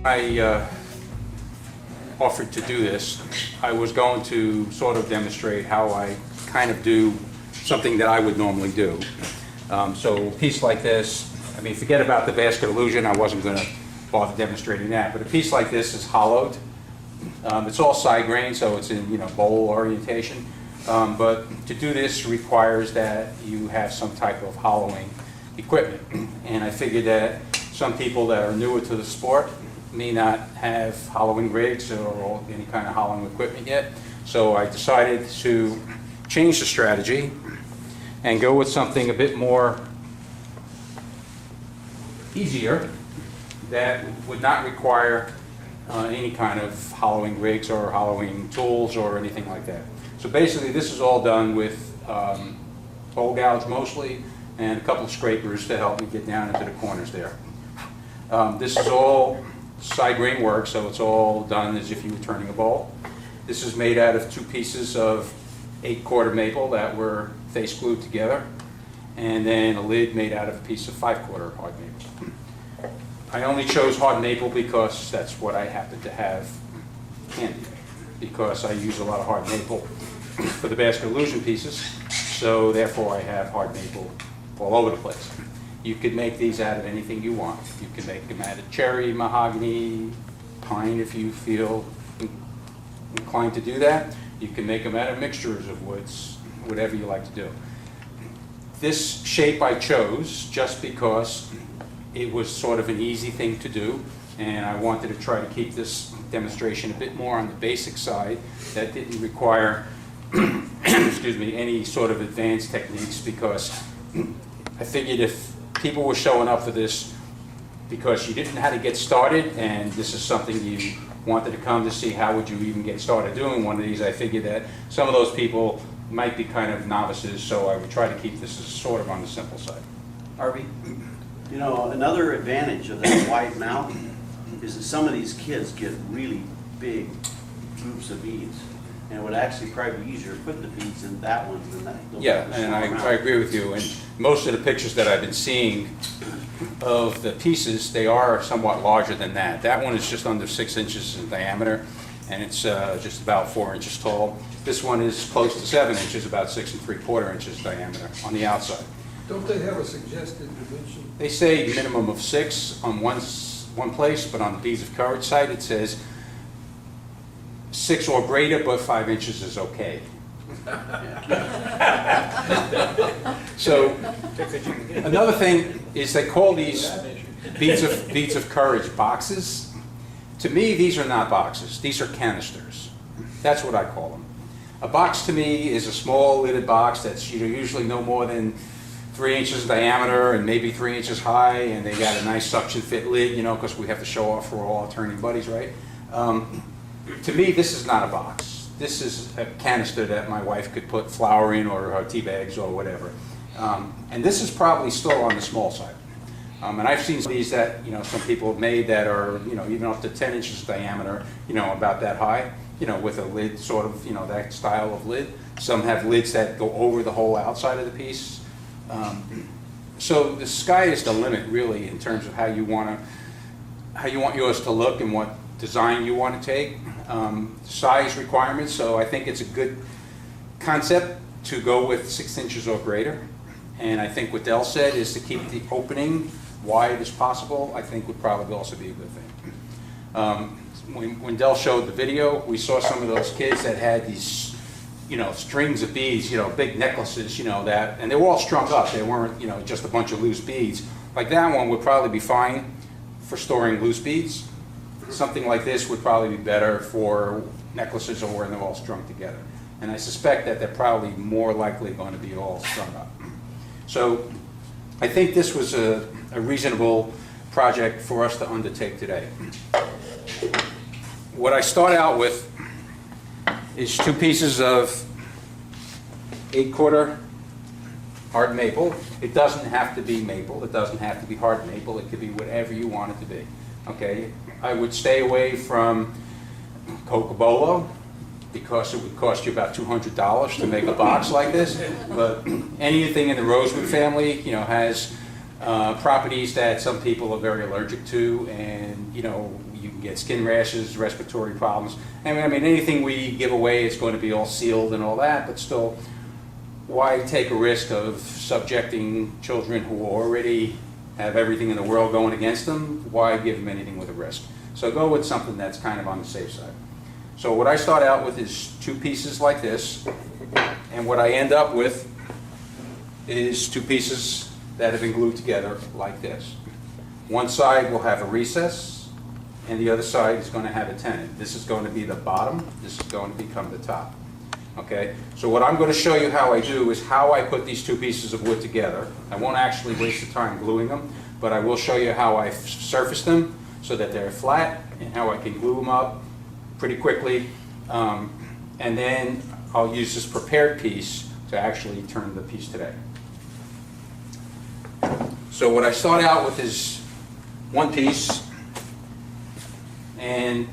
I offered to do this, I was going to sort of demonstrate how I kind of do something that I would normally do. So a piece like this, I mean, forget about the basket illusion, I wasn't going to bother demonstrating that, but a piece like this is hollowed. It's all side grain, so it's in bowl orientation. But to do this requires that you have some type of hollowing equipment. And I figured that some people that are newer to the sport may not have hollowing rigs or any kind of hollowing equipment yet. So I decided to change the strategy and go with something a bit more easier that would not require any kind of hollowing rigs or hollowing tools or anything like that. So basically this is all done with hole gouge mostly and a couple of scrapers to help me get down into the corners there. This is all side grain work, so it's all done as if you were turning a bowl. This is made out of 2 pieces of 8-quarter maple that were face glued together, and then a lid made out of a piece of 5-quarter hard maple. I only chose hard maple because that's what I happen to have handy, because I use a lot of hard maple for the basket illusion pieces, so therefore I have hard maple all over the place. You could make these out of anything you want. You can make them out of cherry, mahogany, pine if you feel inclined to do that. You can make them out of mixtures of woods, whatever you like to do. This shape I chose just because it was sort of an easy thing to do, and I wanted to try to keep this demonstration a bit more on the basic side that didn't require excuse me, any sort of advanced techniques, because I figured if people were showing up for this because you didn't know how to get started and this is something you wanted to come to see how would you even get started doing one of these, I figured that some of those people might be kind of novices, so I would try to keep this as sort of on the simple side. Harvey, you know, another advantage of that white mountain is that some of these kids get really big groups of beads. And it would actually probably be easier to put the beads in that one than that. Yeah, and I agree with you. And most of the pictures that I've been seeing of the pieces, they are somewhat larger than that. That one is just under 6 inches in diameter, and it's just about 4 inches tall. This one is close to 7 inches, about 6 3/4 inches diameter on the outside. Don't they have a suggested dimension? They say minimum of 6 on one place, but on the Beads of Courage site it says 6 or greater, but 5 inches is okay. So another thing is they call these Beads of Courage boxes. To me, these are not boxes. These are canisters. That's what I call them. A box to me is a small lidded box that's usually no more than 3 inches in diameter and maybe 3 inches high, and they got a nice suction fit lid, because we have to show off for all our turning buddies, right? To me, this is not a box. This is a canister that my wife could put flour in or her tea bags or whatever. And this is probably still on the small side. And I've seen these that, some people have made that are, even up to 10 inches diameter, about that high, with a lid sort of, that style of lid. Some have lids that go over the whole outside of the piece. So the sky is the limit, really, in terms of how you want yours to look and what design you want to take. Size requirements, so I think it's a good concept to go with 6 inches or greater. And I think what Dell said is to keep the opening wide as possible, I think would probably also be a good thing. When Dell showed the video, we saw some of those kids that had these, strings of beads, big necklaces, that, and they were all strung up. They weren't, just a bunch of loose beads. Like that one would probably be fine for storing loose beads. Something like this would probably be better for necklaces or where they're all strung together. And I suspect that they're probably more likely going to be all strung up. So I think this was a reasonable project for us to undertake today. What I start out with is 2 pieces of 8-quarter hard maple. It doesn't have to be maple. It doesn't have to be hard maple. It could be whatever you want it to be. Okay? I would stay away from cocobolo because it would cost you about $200 to make a box like this. But anything in the rosewood family, has properties that some people are very allergic to, and you can get skin rashes, respiratory problems. I mean, anything we give away is going to be all sealed and all that, but still, why take a risk of subjecting children who already have everything in the world going against them? Why give them anything with a risk? So go with something that's kind of on the safe side. So what I start out with is 2 pieces like this, and what I end up with is 2 pieces that have been glued together like this. One side will have a recess, and the other side is going to have a tenon. This is going to be the bottom, this is going to become the top. Okay, so what I'm going to show you how I do is how I put these 2 pieces of wood together. I won't actually waste the time gluing them, but I will show you how I surface them so that they're flat, and how I can glue them up pretty quickly. And then I'll use this prepared piece to actually turn the piece today. So what I start out with is 1 piece, and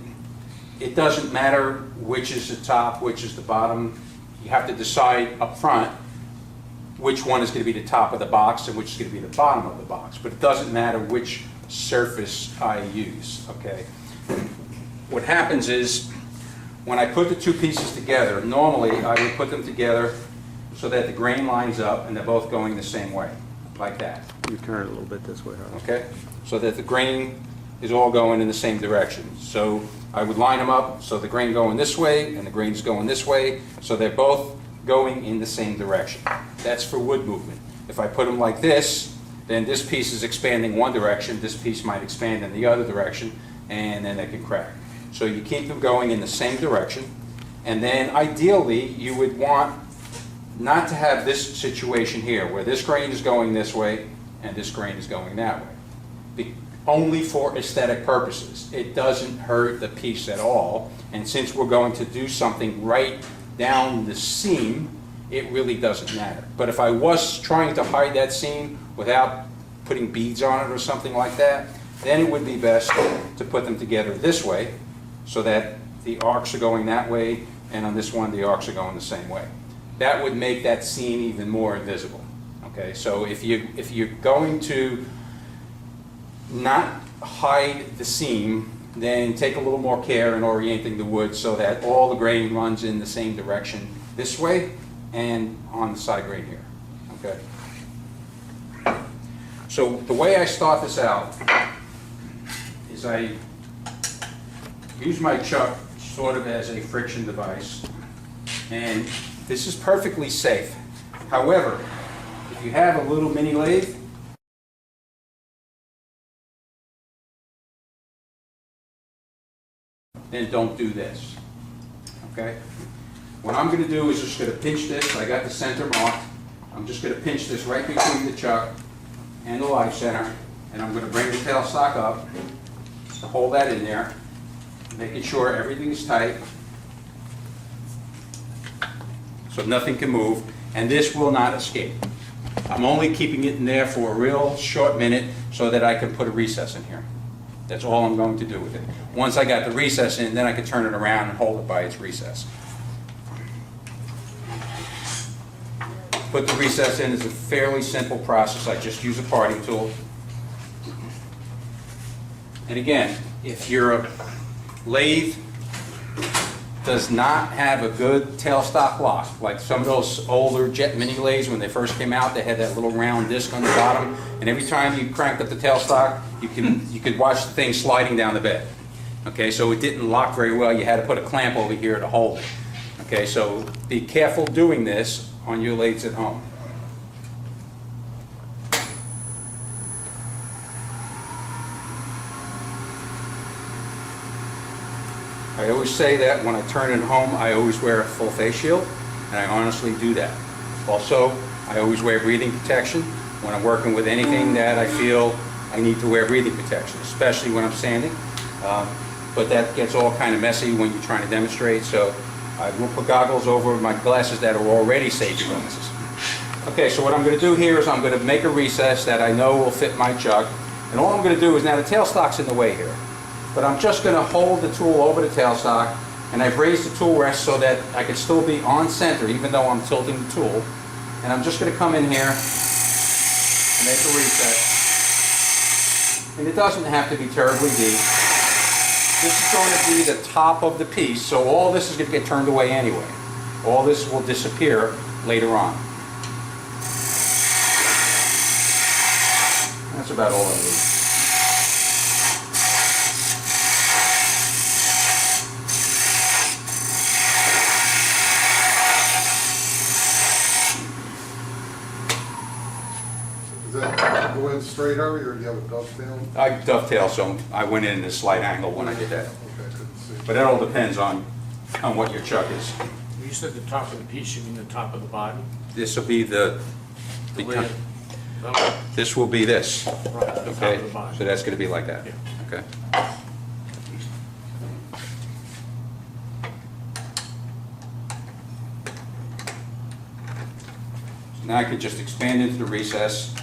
it doesn't matter which is the top, which is the bottom. You have to decide up front which one is going to be the top of the box and which is going to be the bottom of the box. But it doesn't matter which surface I use, okay? What happens is, when I put the 2 pieces together, normally I would put them together so that the grain lines up and they're both going the same way, like that. You turn it a little bit this way, Harvey. Okay? So that the grain is all going in the same direction. So I would line them up so the grain going this way and the grain's going this way, so they're both going in the same direction. That's for wood movement. If I put them like this, then this piece is expanding one direction, this piece might expand in the other direction, and then they can crack. So you keep them going in the same direction, and then ideally you would want not to have this situation here where this grain is going this way and this grain is going that way. Only for aesthetic purposes. It doesn't hurt the piece at all, and since we're going to do something right down the seam, it really doesn't matter. But if I was trying to hide that seam without putting beads on it or something like that, then it would be best to put them together this way so that the arcs are going that way, and on this one the arcs are going the same way. That would make that seam even more invisible. Okay, so if you're going to not hide the seam, then take a little more care in orienting the wood so that all the grain runs in the same direction this way and on the side grain here. Okay. So the way I start this out is I use my chuck sort of as a friction device, and this is perfectly safe. However, if you have a little mini lathe, then don't do this, okay? What I'm going to do is just going to pinch this. I got the center marked. I'm just going to pinch this right between the chuck and the live center, and I'm going to bring the tailstock up to hold that in there, making sure everything's tight so nothing can move, and this will not escape. I'm only keeping it in there for a real short minute so that I can put a recess in here. That's all I'm going to do with it. Once I got the recess in, then I can turn it around and hold it by its recess. Put the recess in is a fairly simple process. I just use a parting tool. And again, if your lathe does not have a good tailstock lock, like some of those older jet mini lathes when they first came out, they had that little round disc on the bottom, and every time you cranked up the tailstock, you could watch the thing sliding down the bed. Okay, so it didn't lock very well. You had to put a clamp over here to hold it. Okay, so be careful doing this on your lathes at home. I always say that when I turn it home, I always wear a full face shield, and I honestly do that. Also, I always wear breathing protection when I'm working with anything that I feel I need to wear breathing protection, especially when I'm sanding. But that gets all kind of messy when you're trying to demonstrate, so I will put goggles over my glasses that are already safety glasses. Okay, so what I'm going to do here is I'm going to make a recess that I know will fit my chuck, and all I'm going to do is, now the tailstock's in the way here, but I'm just going to hold the tool over the tailstock, and I've raised the tool rest so that I can still be on center even though I'm tilting the tool. And I'm just going to come in here and make a reset. And it doesn't have to be terribly deep. This is going to be the top of the piece, so all this is going to get turned away anyway. All this will disappear later on. That's about all I need. Does that go in straight, Harvey, or do you have a dovetail? I dovetail, so I went in this slight angle when I did that. Okay, I couldn't see. But it all depends on what your chuck is. When you said the top of the piece, you mean the top of the body? This will be the lid? Okay. this will be this, Right, the top okay? of the body. So that's going to be like that, Yeah. okay? So now I can just expand into the recess,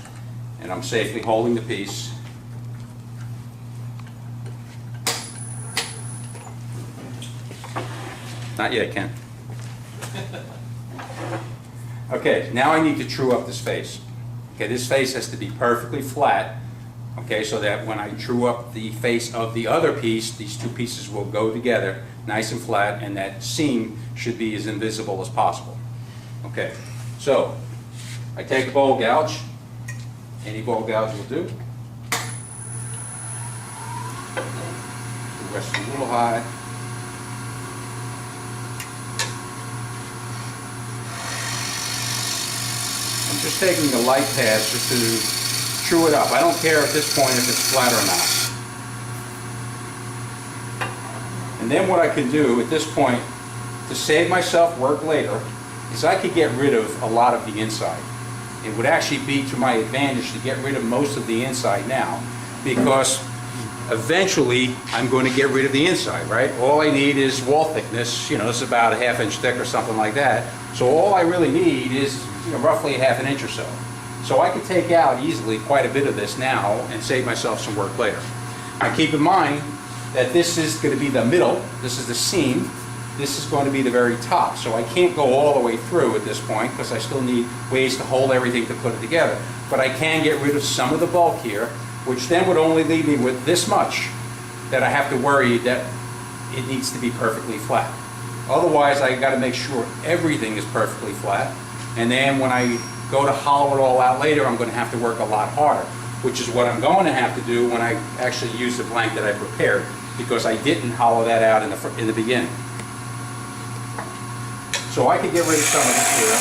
and I'm safely holding the piece. Not yet, Ken. Okay, now I need to true up this face. Okay, this face has to be perfectly flat, okay, so that when I true up the face of the other piece, these two pieces will go together nice and flat, and that seam should be as invisible as possible. Okay, so I take a bowl gouge. Any bowl gouge will do. Rest a little high. I'm just taking a light pass just to true it up. I don't care at this point if it's flat or not. And then what I can do at this point to save myself work later is I could get rid of a lot of the inside. It would actually be to my advantage to get rid of most of the inside now, because eventually I'm going to get rid of the inside, right? All I need is wall thickness, this is about a ½ inch thick or something like that. So all I really need is roughly a ½ inch or so. So I could take out easily quite a bit of this now and save myself some work later. Now keep in mind that this is going to be the middle, this is the seam, this is going to be the very top. So I can't go all the way through at this point because I still need ways to hold everything to put it together. But I can get rid of some of the bulk here, which then would only leave me with this much that I have to worry that it needs to be perfectly flat. Otherwise, I got to make sure everything is perfectly flat. And then when I go to hollow it all out later, I'm going to have to work a lot harder, which is what I'm going to have to do when I actually use the blank that I prepared, because I didn't hollow that out in the beginning. So I could get rid of some of this here.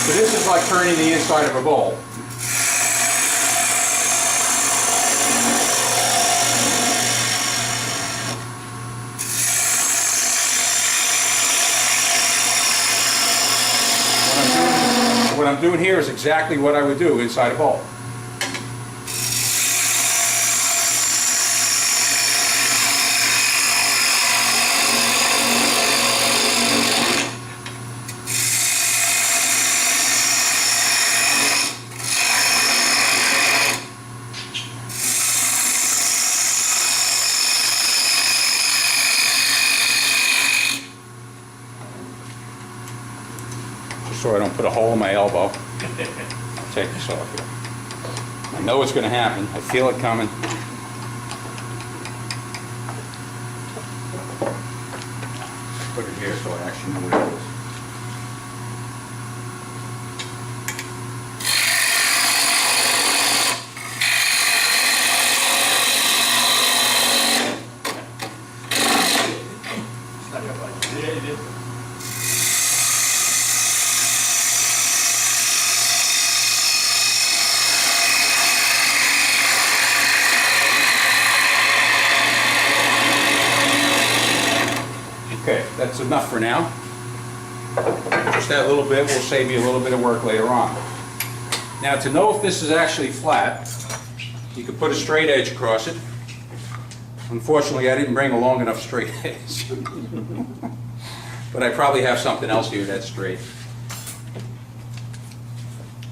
So this is like turning the inside of a bowl. What I'm doing here is exactly what I would do inside a bowl. So I don't put a hole in my elbow. I'll take this off here. I know it's going to happen. I feel it coming. Put it here so I actually know what it is. Okay, that's enough for now. Just that little bit will save me a little bit of work later on. Now, to know if this is actually flat, you can put a straight edge across it. Unfortunately, I didn't bring a long enough straight edge. But I probably have something else here that's straight.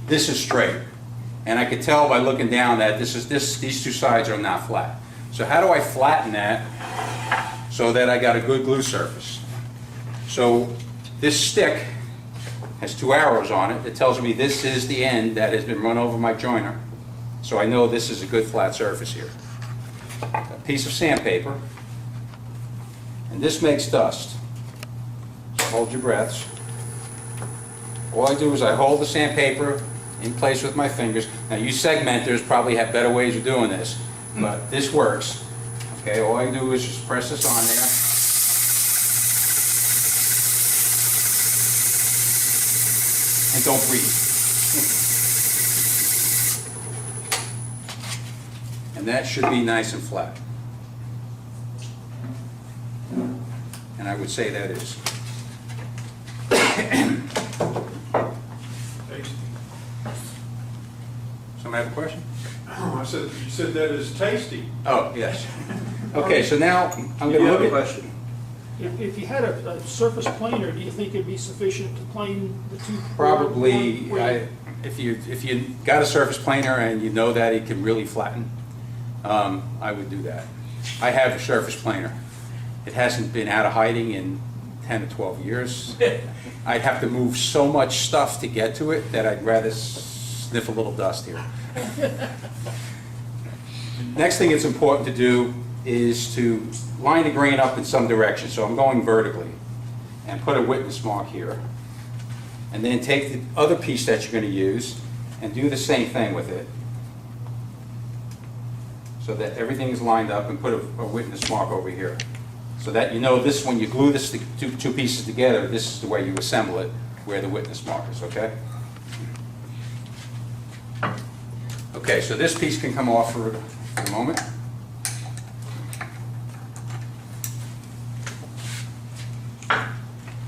This is straight. And I could tell by looking down that these two sides are not flat. So how do I flatten that so that I got a good glue surface? So this stick has 2 arrows on it. It tells me this is the end that has been run over my joiner. So I know this is a good flat surface here. piece of sandpaper, and this makes dust. So hold your breaths. All I do is I hold the sandpaper in place with my fingers. Now you segmenters probably have better ways of doing this, but this works. Okay, all I do is just press this on there. And don't breathe. And that should be nice and flat. And I would say that is. Somebody have a question? I said, you said that is tasty. Oh, yes. Okay, so now I'm going to look at. Question. If you had a surface planer, do you think it'd be sufficient to plane the two? Probably, one- if you got a surface planer and you know that it can really flatten, I would do that. I have a surface planer. It hasn't been out of hiding in 10 to 12 years. I'd have to move so much stuff to get to it that I'd rather sniff a little dust here. Next thing it's important to do is to line the grain up in some direction. So I'm going vertically and put a witness mark here. And then take the other piece that you're going to use and do the same thing with it. So that everything is lined up, and put a witness mark over here. So that you know this, when you glue this two pieces together, this is the way you assemble it, where the witness mark is, okay? Okay, so this piece can come off for a moment.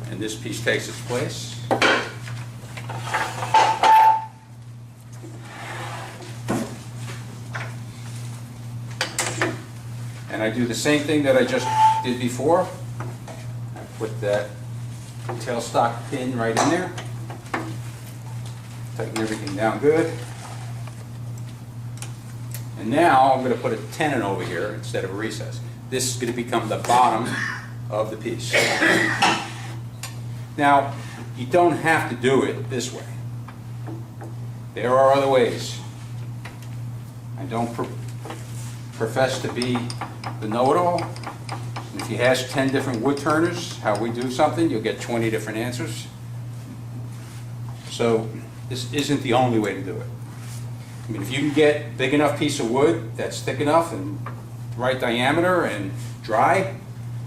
And this piece takes its place. And I do the same thing that I just did before. I put that tailstock pin right in there. Tighten everything down good. And now I'm going to put a tenon over here instead of a recess. This is going to become the bottom of the piece. Now, you don't have to do it this way. There are other ways. I don't profess to be the know-it-all. If you ask 10 different wood turners how we do something, you'll get 20 different answers. So this isn't the only way to do it. I mean, if you can get a big enough piece of wood that's thick enough and right diameter and dry,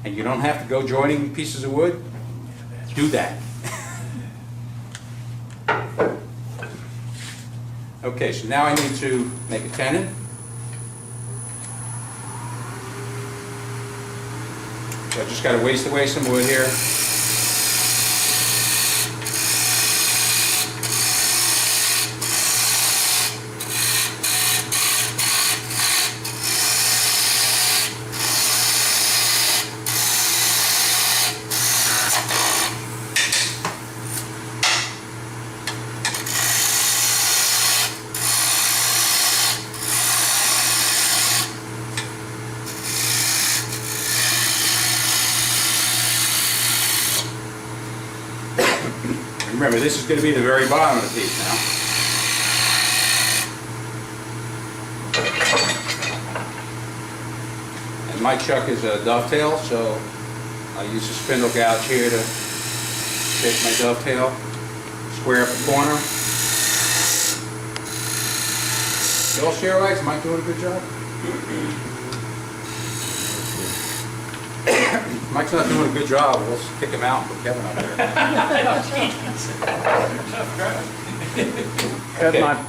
and you don't have to go joining pieces of wood, do that. Okay, so now I need to make a tenon. So I just got to waste away some wood here. Remember, this is going to be the very bottom of the piece now. And my chuck is a dovetail, so I use a spindle gouge here to shape my dovetail, square up the corner. Bill Sherrites, am I doing a good job? Mike's not doing a good job, we'll kick him out and put Kevin up there.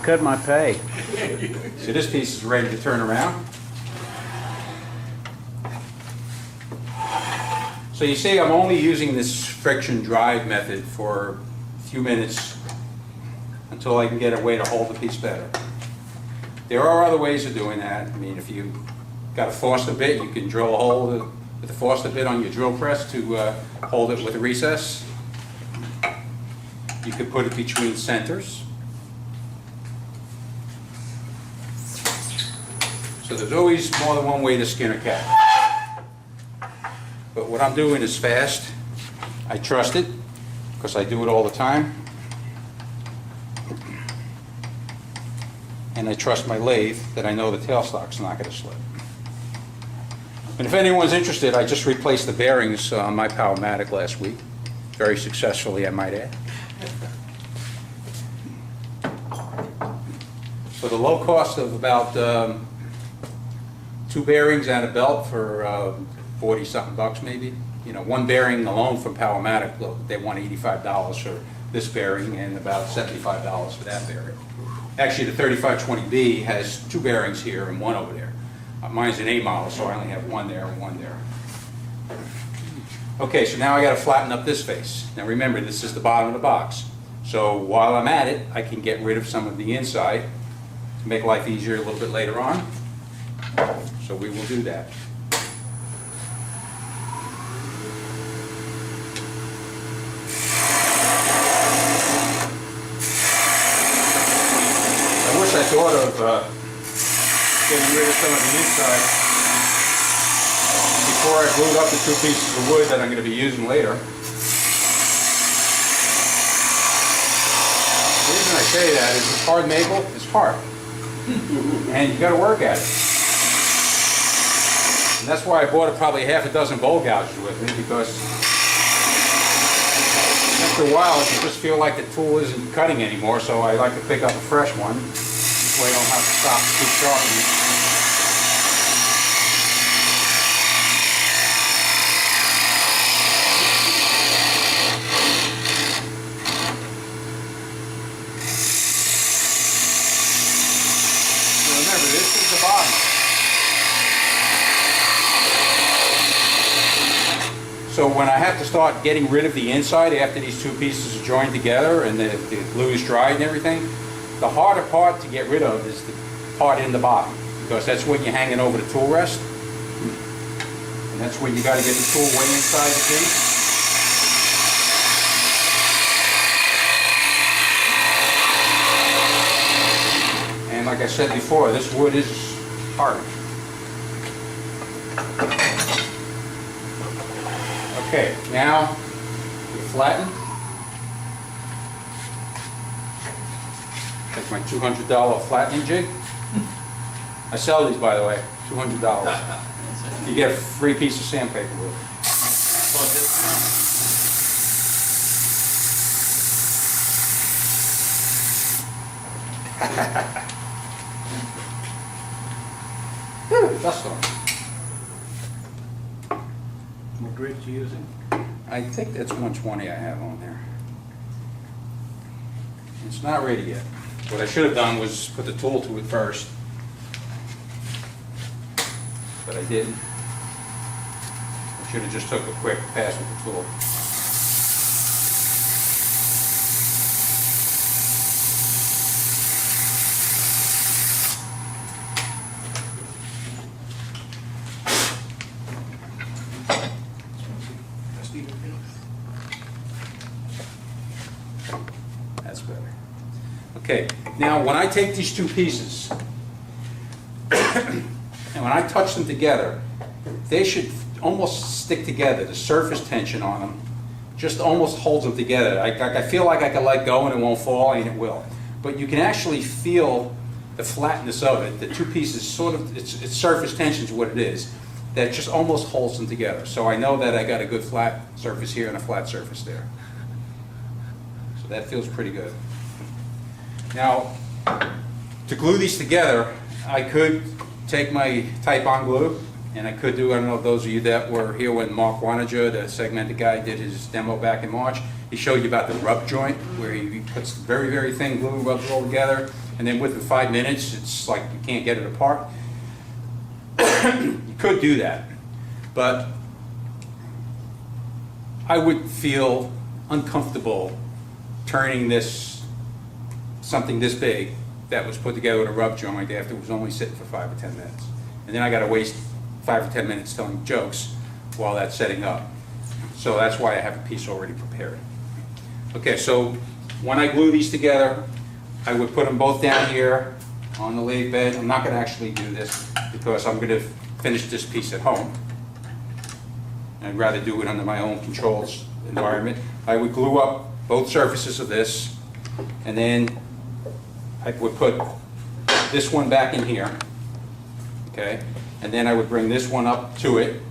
Cut my pay. So this piece is ready to turn around. So you see, I'm only using this friction drive method for a few minutes until I can get a way to hold the piece better. There are other ways of doing that. I mean, if you got a Foster bit, you can drill a hole with the Foster bit on your drill press to hold it with a recess. You could put it between centers. So there's always more than one way to skin a cat. But what I'm doing is fast. I trust it because I do it all the time. And I trust my lathe that I know the tailstock's not going to slip. And if anyone's interested, I just replaced the bearings on my Powermatic last week, very successfully, I might add. For the low cost of about 2 bearings and a belt for 40-something bucks maybe. You know, one bearing alone from Powermatic, look, they want $85 for this bearing and about $75 for that bearing. Actually, the 3520B has 2 bearings here and 1 over there. Mine's an A model, so I only have 1 there and 1 there. Okay, so now I got to flatten up this face. Now remember, this is the bottom of the box. So while I'm at it, I can get rid of some of the inside to make life easier a little bit later on. So we will do that. I wish I thought of getting rid of some of the inside before I glued up the 2 pieces of wood that I'm going to be using later. The reason I say that is it's hard maple, it's hard. And you got to work at it. And that's why I bought probably half a dozen bowl gouges with me, because after a while you just feel like the tool isn't cutting anymore, so I like to pick up a fresh one. This way I don't have to stop and keep sharpening. So remember, this is the bottom. So when I have to start getting rid of the inside after these 2 pieces are joined together and the glue is dried and everything, the harder part to get rid of is the part in the bottom, because that's when you're hanging over the tool rest. And that's when you got to get the tool way inside the piece. And like I said before, this wood is hard. Okay, now we flatten. Take my $200 flattening jig. I sell these, by the way, $200. You get a free piece of sandpaper with it. Dust on. What grit you using? I think that's 120 I have on there. It's not ready yet. What I should have done was put the tool to it first, but I didn't. I should have just took a quick pass with the tool. That's better. Okay, now when I take these 2 pieces and when I touch them together, they should almost stick together. The surface tension on them just almost holds them together. I feel like I can let go and it won't fall, and it will. But you can actually feel the flatness of it. The 2 pieces sort of, it's surface tension is what it is, that just almost holds them together. So I know that I got a good flat surface here and a flat surface there. So that feels pretty good. Now, to glue these together, I could take my Type-On glue, and I could do, I don't know if those of you that were here when Mark Wanager, the segmented guy, did his demo back in March. He showed you about the rub joint, where he puts very, very thin glue, rubs it all together, and then within 5 minutes, it's like you can't get it apart. You could do that, but I would feel uncomfortable turning this, something this big that was put together with a rub joint after it was only sitting for 5 or 10 minutes. And then I got to waste 5 or 10 minutes telling jokes while that's setting up. So that's why I have a piece already prepared. Okay, so when I glue these together, I would put them both down here on the lathe bed. I'm not going to actually do this because I'm going to finish this piece at home. I'd rather do it under my own controls environment. I would glue up both surfaces of this, and then I would put this one back in here, okay? and then I would bring this one up to it.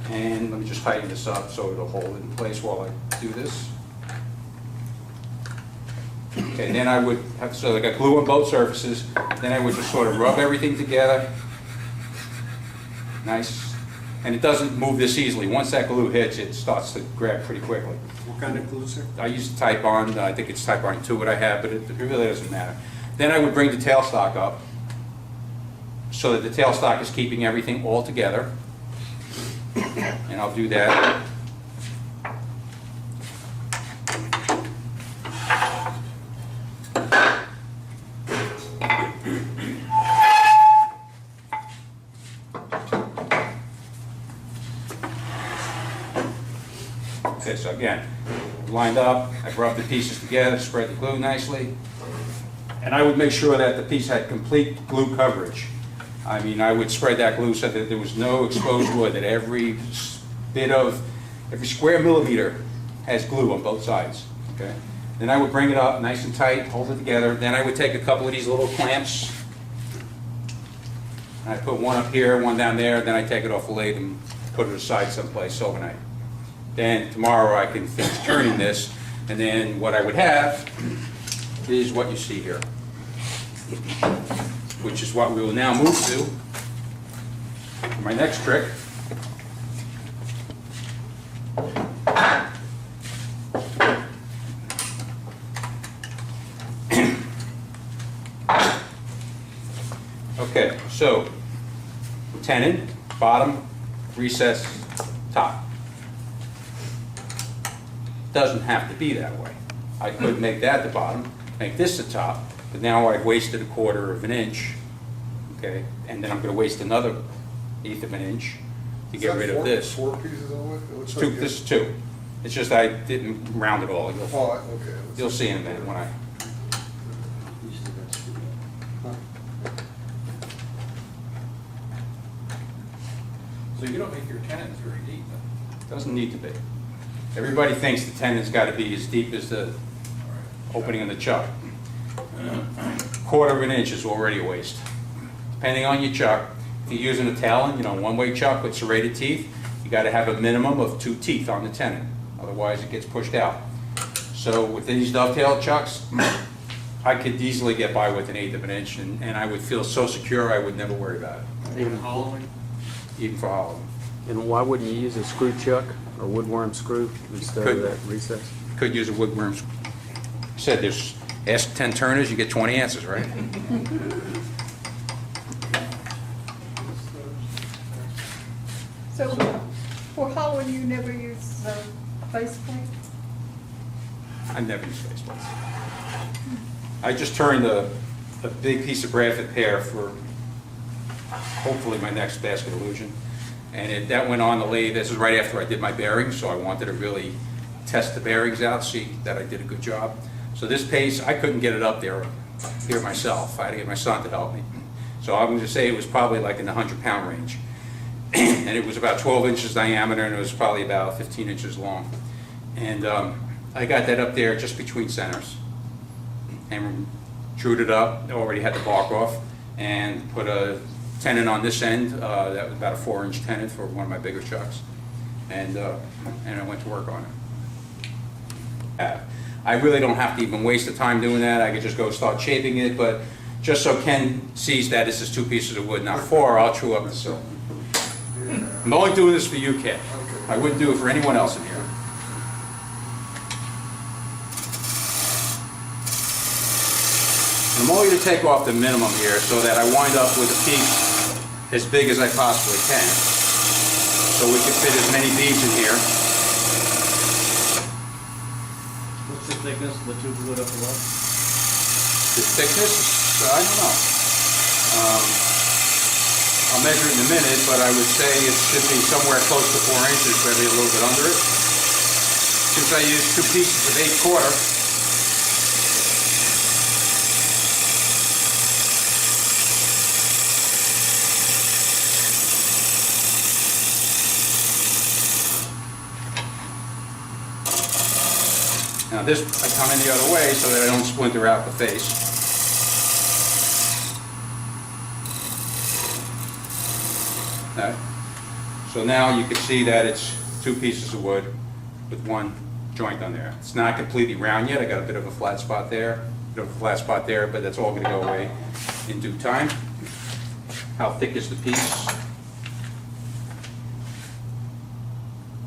And let me just tighten this up so it'll hold it in place while I do this. Okay, then I would have, so I got glue on both surfaces, then I would just sort of rub everything together. Nice. And it doesn't move this easily. Once that glue hits, it starts to grab pretty quickly. What kind of glue, sir? I use Type On, I think it's Type On 2 what I have, but it really doesn't matter. Then I would bring the tailstock up so that the tailstock is keeping everything all together. And I'll do that. Okay, so again, lined up, I rub the pieces together, spread the glue nicely, and I would make sure that the piece had complete glue coverage. I mean, I would spread that glue so that there was no exposed wood, that every square millimeter has glue on both sides, okay? Then I would bring it up nice and tight, hold it together, then I would take a couple of these little clamps, and I put one up here, one down there, then I take it off the lathe and put it aside someplace overnight. Then tomorrow I can finish turning this, and then what I would have is what you see here, which is what we will now move to for my next trick. Okay, so tenon, bottom, recess, top. Doesn't have to be that way. I could make that the bottom, make this the top, but now I've wasted 1/4 of an inch, okay? And then I'm gonna waste another 1/8 of an inch to get rid of this. Four pieces of wood? It looks Two, like this is 2. It's just I didn't round it all. Oh, okay. You'll see in a minute when I, So you don't make your tenons very deep, then? doesn't need to be. Everybody thinks the tenon's gotta be as deep as the opening of the chuck. 1/4 of an inch is already a waste. Depending on your chuck, if you're using a Talon, one-way chuck with serrated teeth, you gotta have a minimum of 2 teeth on the tenon, otherwise it gets pushed out. So with these dovetail chucks, I could easily get by with 1/8 of an inch, and I would feel so secure I would never worry about it, Even hollowing? even for hollowing. And why wouldn't you use a screw chuck or woodworm screw instead Could. of that recess? Could use a woodworm. Said there's, ask 10 turners, you get 20 answers, right? So for hollowing, you never use faceplate? I never use faceplates. I just turned a big piece of Bradford pear for hopefully my next basket illusion. And that went on the lathe. This is right after I did my bearings, so I wanted to really test the bearings out, see that I did a good job. So this pace, I couldn't get it up there here myself. I had to get my son to help me. So I'm going to say it was probably like in the 100-pound range. And it was about 12 inches diameter, and it was probably about 15 inches long. And I got that up there just between centers. And drewed it up, already had the bark off, and put a tenon on this end, that was about a 4-inch tenon for one of my bigger chucks, and I went to work on it. I really don't have to even waste the time doing that. I could just go start shaping it, but just so Ken sees that this is 2 pieces of wood, not 4, I'll chew up the silk. I'm only doing this for you, Ken. I wouldn't do it for anyone else in here. I'm only going to take off the minimum here so that I wind up with a piece as big as I possibly can, so we can fit as many beads in here. What's the thickness of the tube of wood up below? The thickness, I don't know. I'll measure it in a minute, but I would say it should be somewhere close to 4 inches, maybe a little bit under it. Since I used 2 pieces of 8/4, now this, I come in the other way so that I don't splinter out the face. Right? So now you can see that it's 2 pieces of wood with 1 joint on there. It's not completely round yet, I got a bit of a flat spot there, bit of a flat spot there, but that's all gonna go away in due time. How thick is the piece?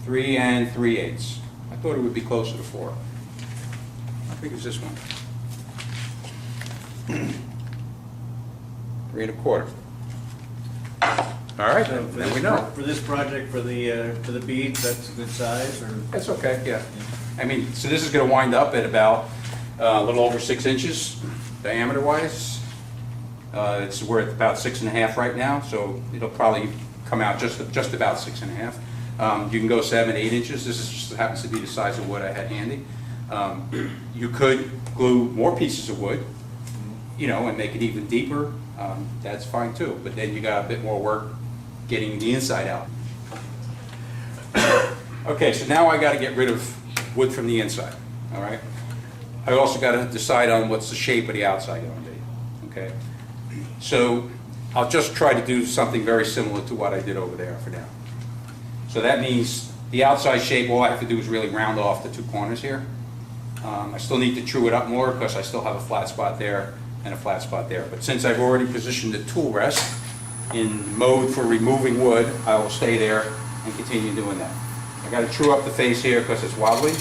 3 3/8. I thought it would be closer to 4. How big is this one? 3 1/4. All right, So then for then we this, know. for this project, for the beads, that's a good size, or? That's okay, yeah. I mean, so this is gonna wind up at about a little over 6 inches diameter-wise. We're at about 6.5 right now, so it'll probably come out just about 6.5. You can go 7, 8 inches. This is just happens to be the size of wood I had handy. You could glue more pieces of wood, you know, and make it even deeper. That's fine too, but then you got a bit more work getting the inside out. Okay, so now I got to get rid of wood from the inside, all right? I also got to decide on what's the shape of the outside going to be, okay? So I'll just try to do something very similar to what I did over there for now. So that means the outside shape, all I have to do is really round off the 2 corners here. I still need to true it up more because I still have a flat spot there and a flat spot there. But since I've already positioned the tool rest in mode for removing wood, I will stay there and continue doing that. I got to true up the face here because it's wobbly.